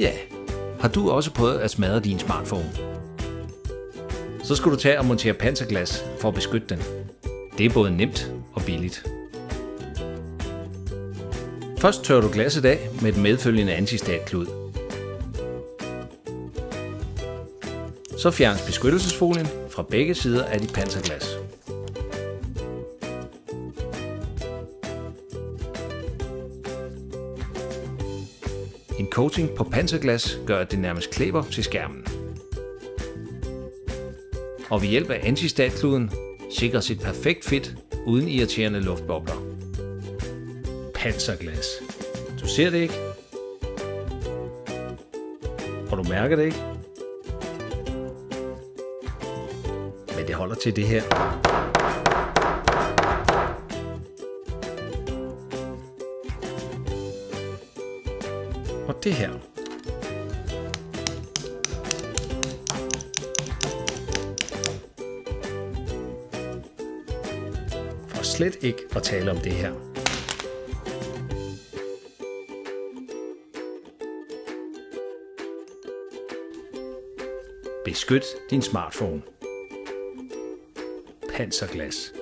Ja, har du også prøvet at smadre din smartphone? Så skal du tage og montere panserglas for at beskytte den. Det er både nemt og billigt. Først tørrer du glasset af med et medfølgende antistatklud. Så fjernes beskyttelsesfolien fra begge sider af dit panserglas. En coating på panserglas gør, at det nærmest klæber til skærmen. Og ved hjælp af antistatkluden sikres et perfekt fit uden irriterende luftbobler. Panserglas. Du ser det ikke? Og du mærker det ikke? Men det holder til det her. Og det her. For slet ikke at tale om det her. Beskyt din smartphone. Panserglas.